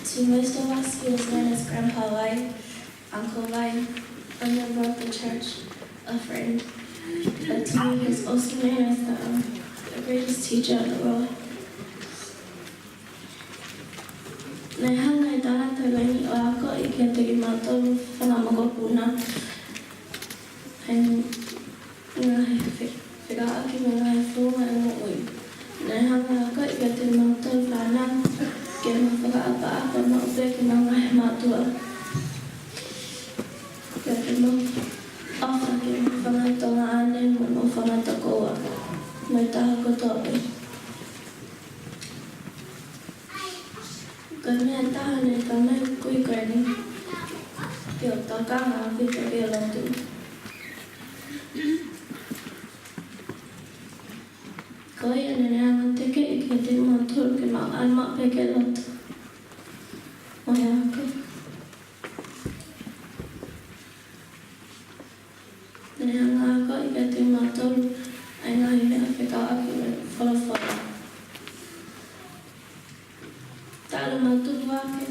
To most of us, he was known as Grandpa Lai, Uncle Lai, a member of the church, a friend. But to me, he was also known as the greatest teacher of the world. Nei hana I tāna taurani o ako I kia tegi mātou whanamagopuna. Hei ngā whikaaki me ngā whunga e mo ui. Nei hana ako I kia tegi mātou whanau kia ma whakaapa ma upe ki ngā ngahe mātua. Kia te mo awha ki mo whangatonga ane mo whangatakoa. Mai taha kotoe. Cái mẹ ta này có mấy quy cái này kiểu tao cá mà vì cái điều là tự có gì này nè thế cái gì mà thôi cái mà ăn mặc về cái là mà cái này hàng có cái gì mà thôi anh nói này phải có cái follow Talo matutuake.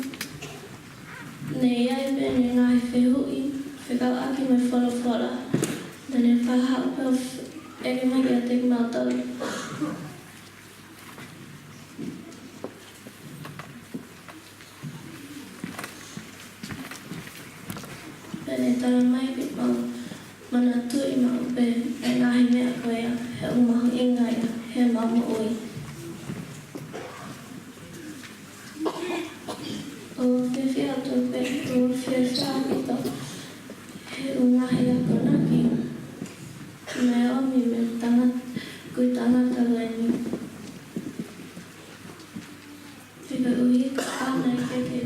Nei ai pene ngai whehui, whekau aki mai whora. Nane whahau pēo ere mai a te mātau. Pene tala mai pi mau mana tui mau pe e ngahi mea koea he umahu ingai he mama oi. O te whia tō pe, o whia whākita, he unga he ako naki. Me omi me kui tangata wani. Whika uhi kāna I keke.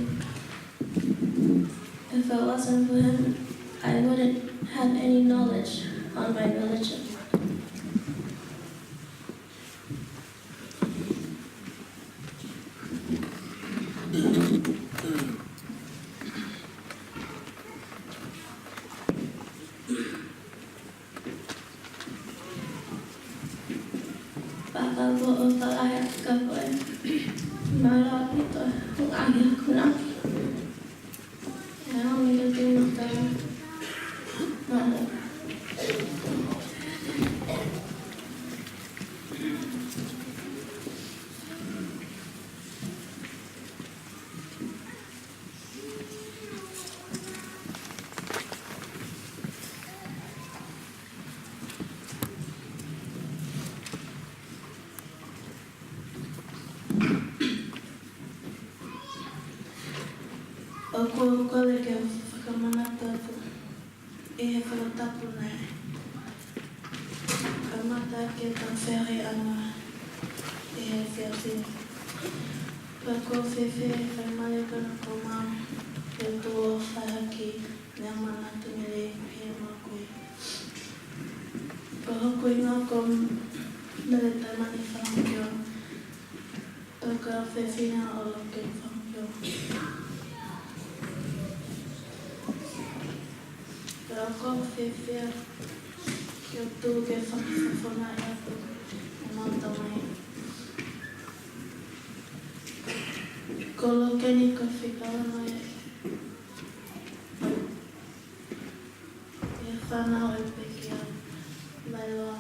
If it wasn't for him, I wouldn't have any knowledge on my religion. Baka po o palaya ka po e. Mara ito, kung agi ako naki. Kaya ako may gating tayo. Mara. O kōkole ke whakamanata aku e he whakatapu nei. Ka mata ke ka where anga e he whiawhi. Pa kō whewhe whai male kana ko mau e tō whaihaki nea manatu nere he makui. Pa hoko I ngā ko nere tai mani whamkio. Pa ka whewhina o loke whamkio. Ako whewhia ki o tū ke whakawhana e aku e māta mai. Ko lokeni ka whikawana e. E whanau e peki a mai loa.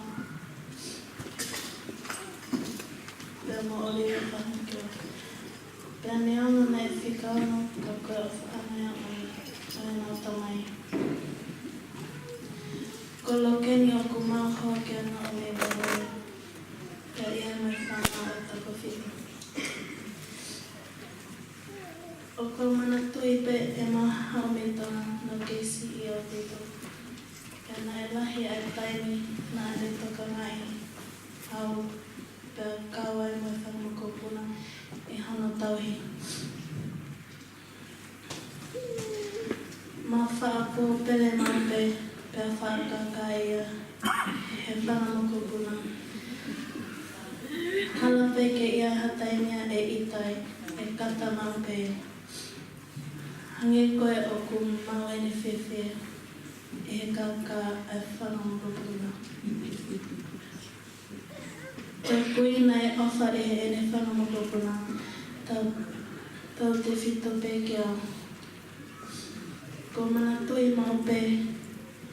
Pea mo ori e whanakio. Pea ne ana nei whikawana ka koe o whanea e māta mai. Ko lokeni o ku māho ki ana o me wawe. Pea ia mai whanau e tako whini. O ko mana tui pe e maha o me tona no keisi I o tito. Pea na e lahi ai taimi na e toka ngai. Hau pea kawa e mai whanamukopuna e hana tauhi. Ma whaapo pele mape. Pea whaakaka ia he whanamukopuna. Hala peke ia hatainia e itai e kata maupe. Hange koe o ku mawene whewhe e he kaka e whanamukopuna. Te kuina e awha e he ene whanamukopuna. tau te whito pē kia. Ko mana tui mau pē,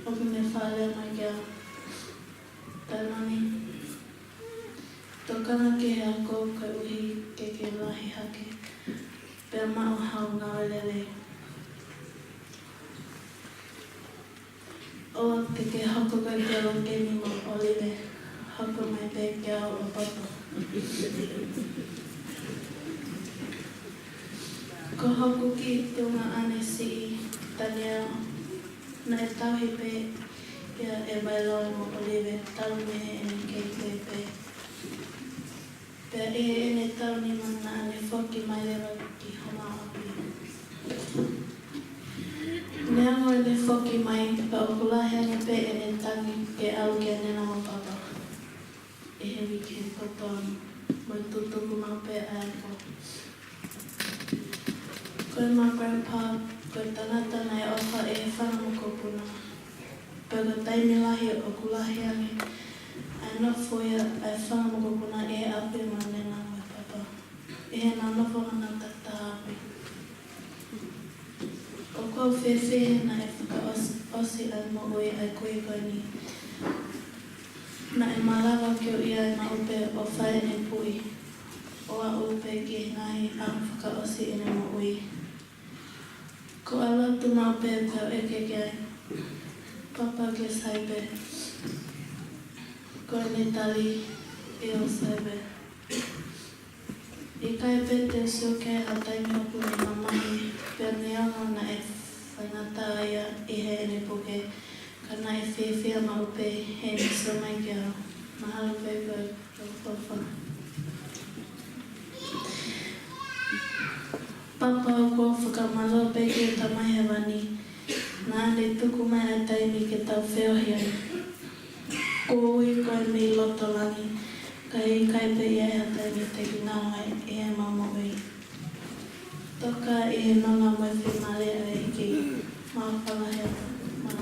oku me whālea mai kia. Taimani, tokana ki hea kou kai uhi ke lahi hake. Pea mao hau ngā lele. O te ke hako kai kia o kemi mo Olive. Hako mai pē kia o papa. Ko hoko ki tunga ane si tania na e tauhi pē ia e wailoi mo Olive tau me ene kei koe pē. Pea ene tau ni mana ane whoki mai lewa ki homa api. Nea mo ene whoki mai pa o kulahi ane pē ene tangi ke au ki ane nama papa. E hewi ki kotoani, moi tutuku mau pē aeko. Koe mā grandpa, koe tanata nei ofa e whanamoko puna. Pega taimi lahi o kulahi ane, ai nofoia ai whanamoko puna e api ma nena mai papa. E nā nofo hana tata api. O kou whewhe na e whaka osi ai mo oi ai koe koe ni. Na e malawa kio ia e ma upe o whae ne pui. O a upe ki ngahi ang whaka osi ene mo oi. Ko ala tu mau pē pēo eke kia papa ke saipe. Ko ne tali e o saipe. I kai pē te suke a taimi oku ni mamahi pēo ne anga na e whaingata ia I he ene puke ka na e whiwhia mau pē he ni so mai kia mahalo pē pēo papa. Papa o kua whakamalo pe ki o tamai he wani. Nā ne tuku mai a taimi ke tau wheohia. Ko ui koe mi loto langi. Ka I kai pe ia a taimi te kinawai e he mama ui. Toka I he nonga mai whimale a e ki. Mā whalahea. Mā.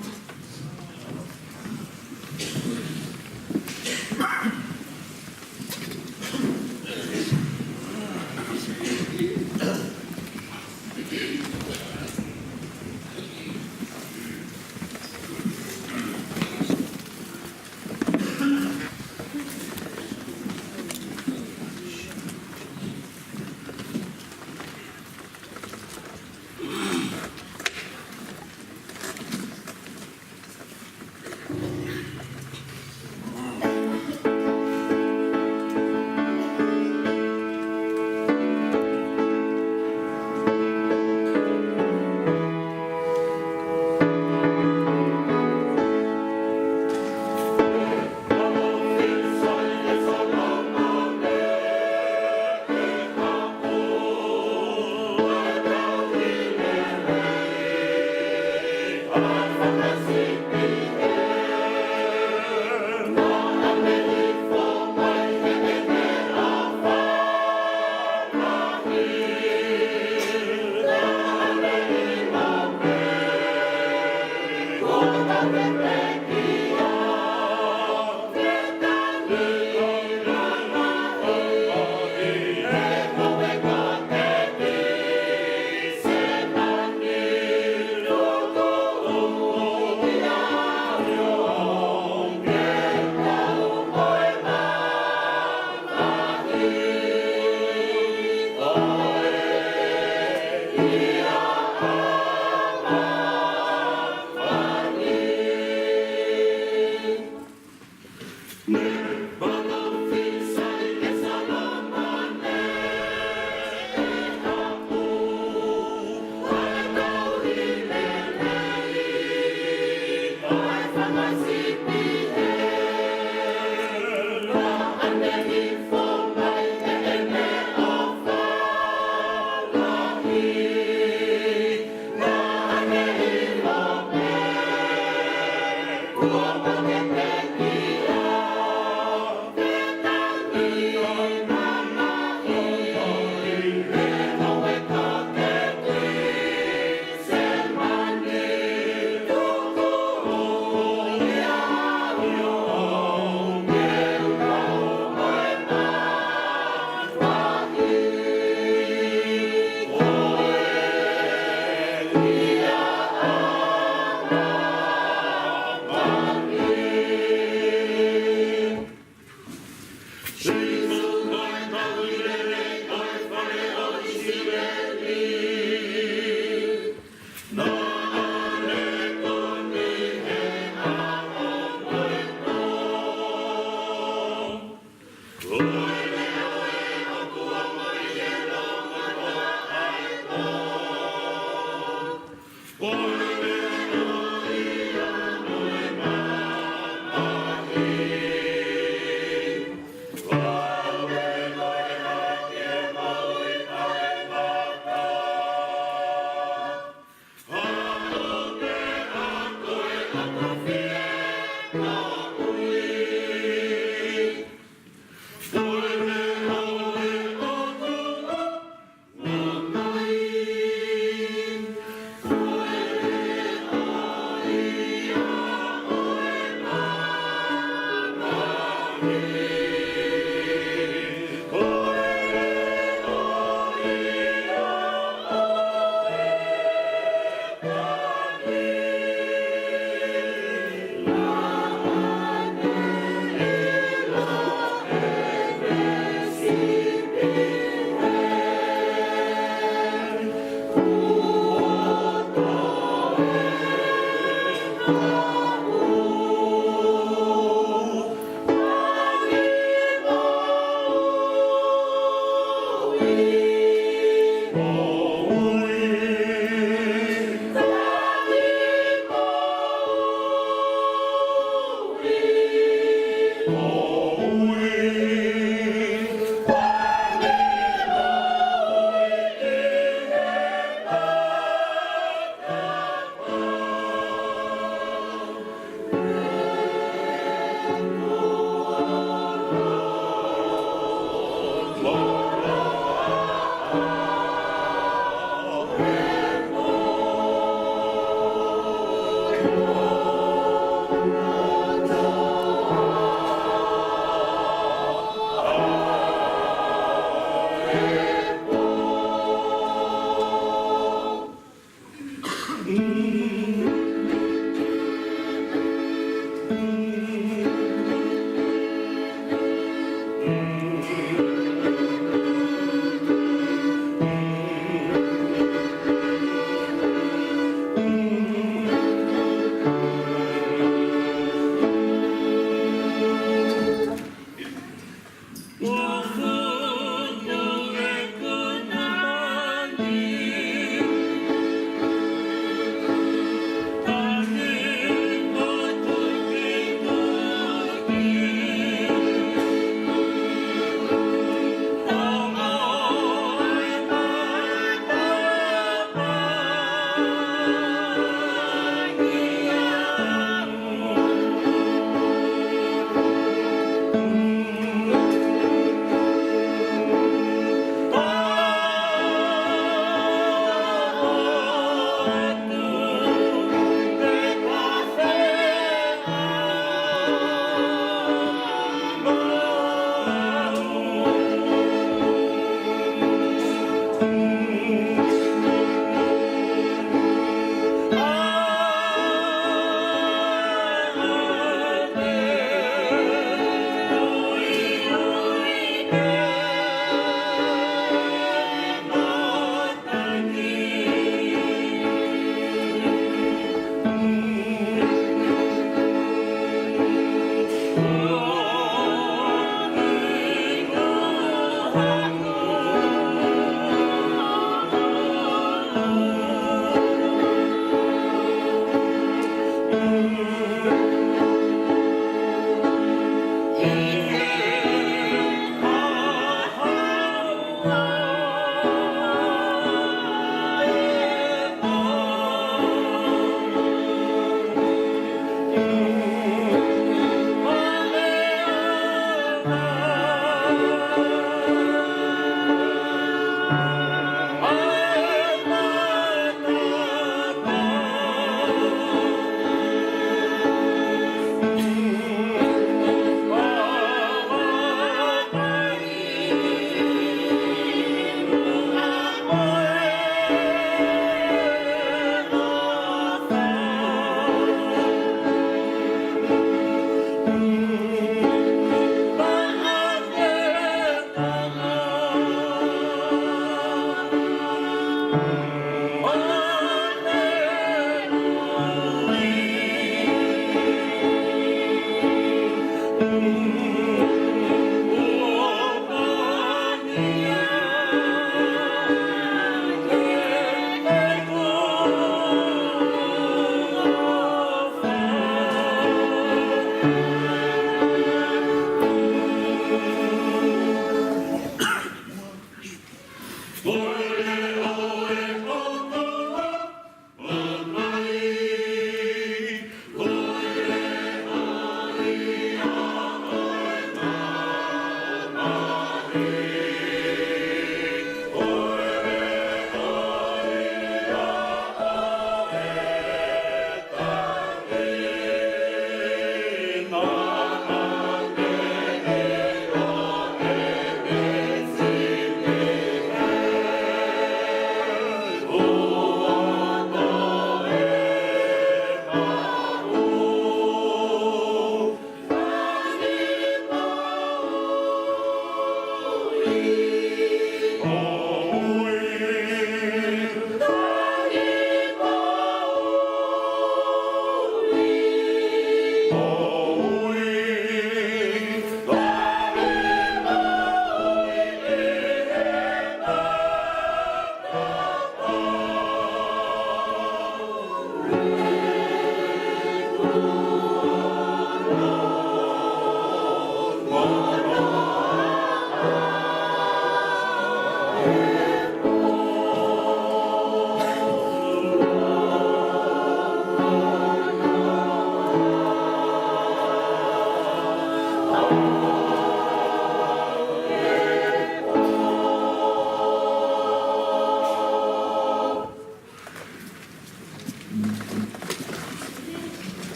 Glory,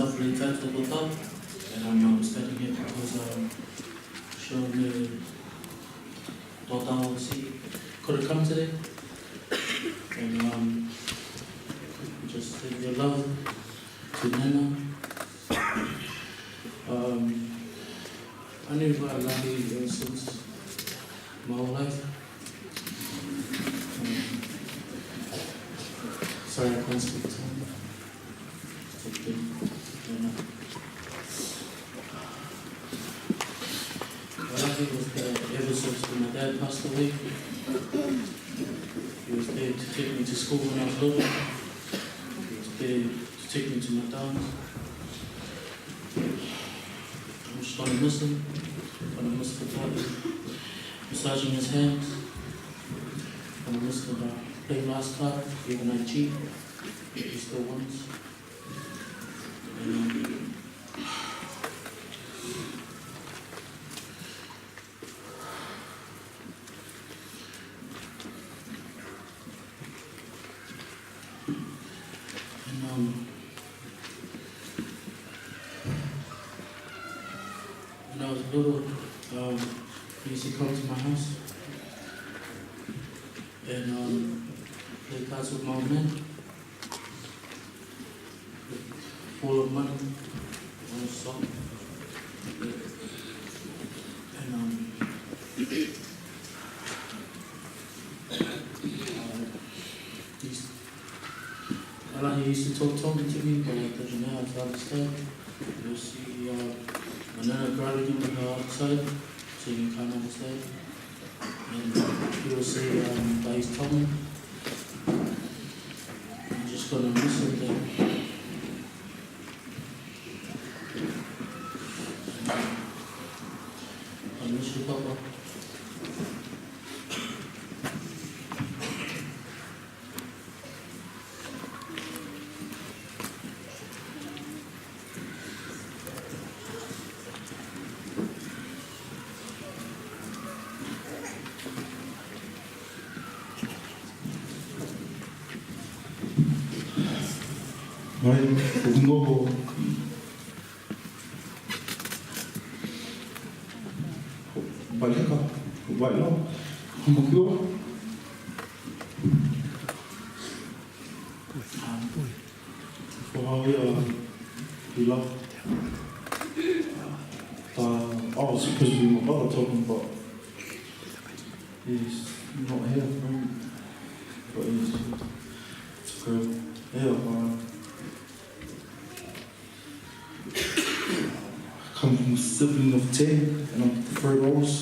Safari Tattoo Hotel, and I'm studying here because Sean Total C couldn't come today, and just send your love to Nana. I knew about Lahi ever since my whole life. Sorry, I can't speak to him. It's okay. Lahi was there ever since my dad passed away. He was there to take me to school when I was little. He was there to take me to my dance. I'm just gonna miss him. I'm gonna miss the father massaging his hands. I'm gonna miss the playing last card, even I cheat. He still wins. When I was little, he used to come to my house and play cards with my old man, full of money, and stuff. And he used to talking to me, but I didn't know how to understand. You'll see another grabbing him on the outside, so you can kind of understand. And he will say that he's telling me, I'm just gonna listen to him. I miss you, Papa. Right, Ugungobo. Baleka, Ubalo, Humokyo. For how we love. I was supposed to be my brother talking, but he's not here, right? But he's here, come from a sibling of 10, and I'm the third oldest.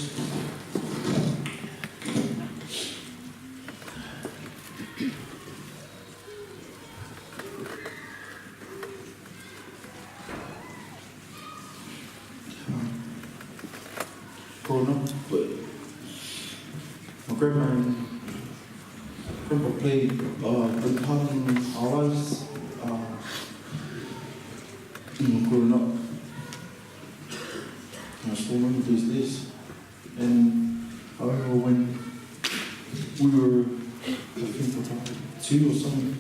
Growing up, but my grandma played big part in our lives. Growing up. I still remember these days. And I remember when we were, I think about 2 or something,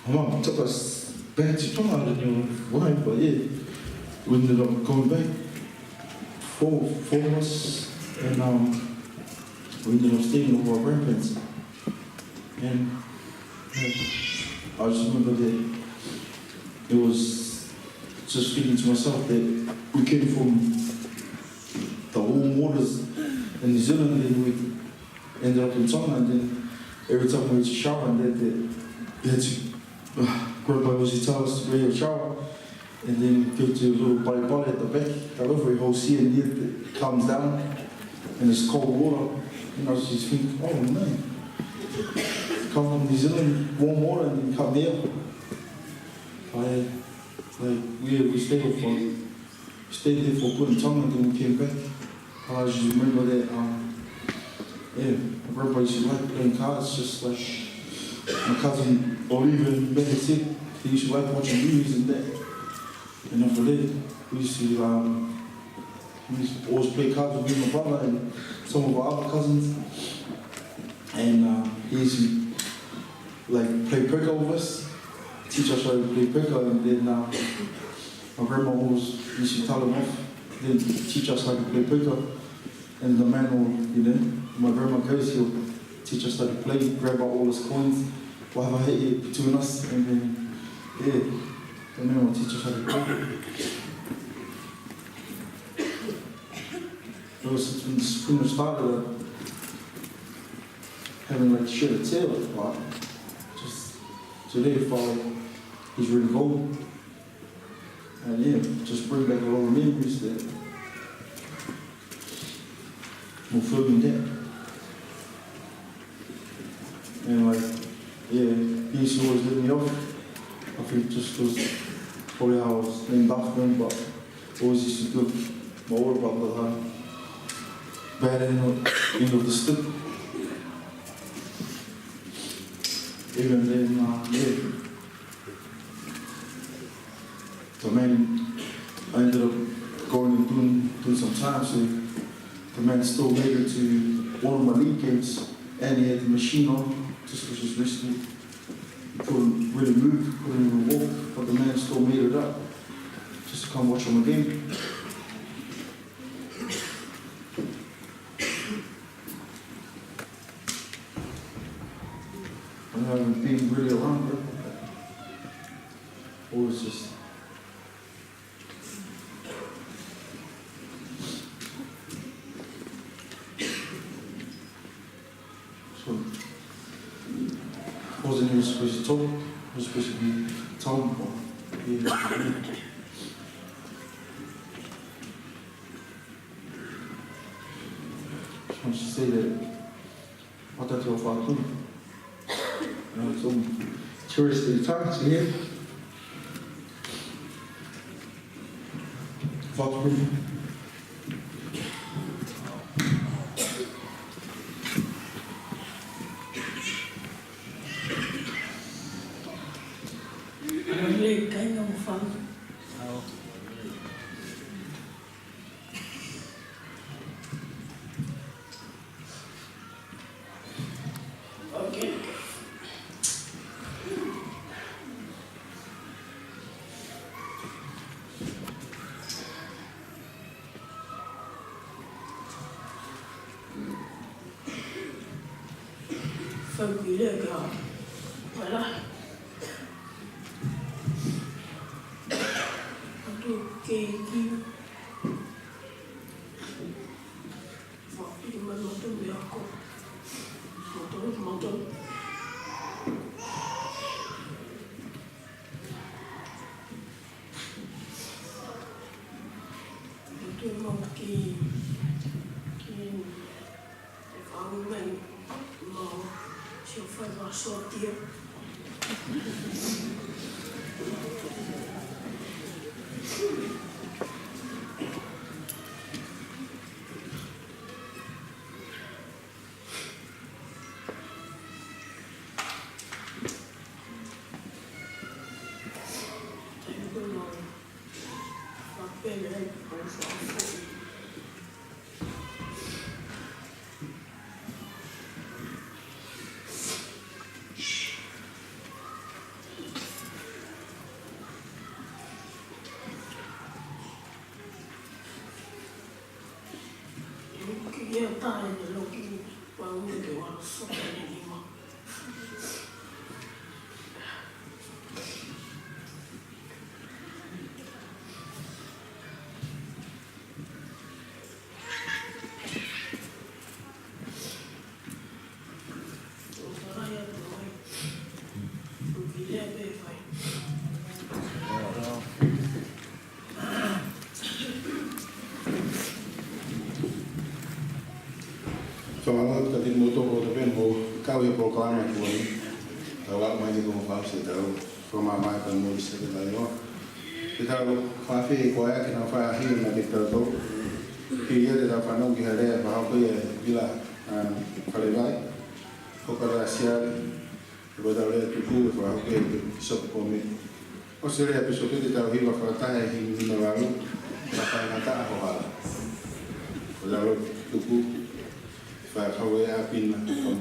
my mum took us back to Tonga. I didn't know why, but yeah, we ended up going back, four of us, and we ended up staying with our grandparents. And I just remember that it was just thinking to myself that we came from the warm waters in New Zealand, and we ended up in Tonga, and then every time we went to shower, and then we had to, Grandpa was tell us to go to shower, and then go to a little body at the back. However, a whole sea and that comes down, and it's cold water, and I was just thinking, oh man, come from New Zealand, warm water, and then come here. We stayed there for a good time, and then we came back. I just remember that, my grandpa used to like playing cards, just like my cousin, or even better said, he used to like watching movies and that. And after that, we used to always play cards with me and my brother and some of our other cousins. And he used to like play poker with us, teach us how to play poker, and then my grandma always used to tell them off, then teach us how to play poker, and the man will, my grandma goes, he'll teach us how to play, grab out all his coins, we'll have a hit between us, and then, the man will teach us how to play. It was from the start of having like shit to tell, but just today, Father, he's really cold. And just bring back a lot of memories that will fill me down. And he used to always let me off. I think just was probably how I was named after him, but always used to give my all about the bad end of the stick. Even then, the man, I ended up going and doing some time, so the man still made it to one of my league games, and he had the machine on, just was just risky. He couldn't really move, couldn't even walk, but the man still made it up, just to come watch him again. I haven't been really around her. Always just so wasn't even supposed to talk. I was supposed to be told, but just want to say that what that's your father. Some touristy talks here. Foxbury. Voilà. Whaanga ka tin moto ko te pen ho ka we programa ko ni tawa mai ko fa se ta so ma mai kan mo se ta yo te ta fa fe ko ya ke na fa hi na de ta to ki ye de ta fa no ki hare ba ko ye bila fa le vai ko ka ra sia ro da le tu ku fa ko ye so ko me o se le pe so te ta hi va fa ta hi ni na va lu ta fa na ta ho ha ko da lo tu ku fa ka we a pin na ko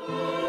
Oh,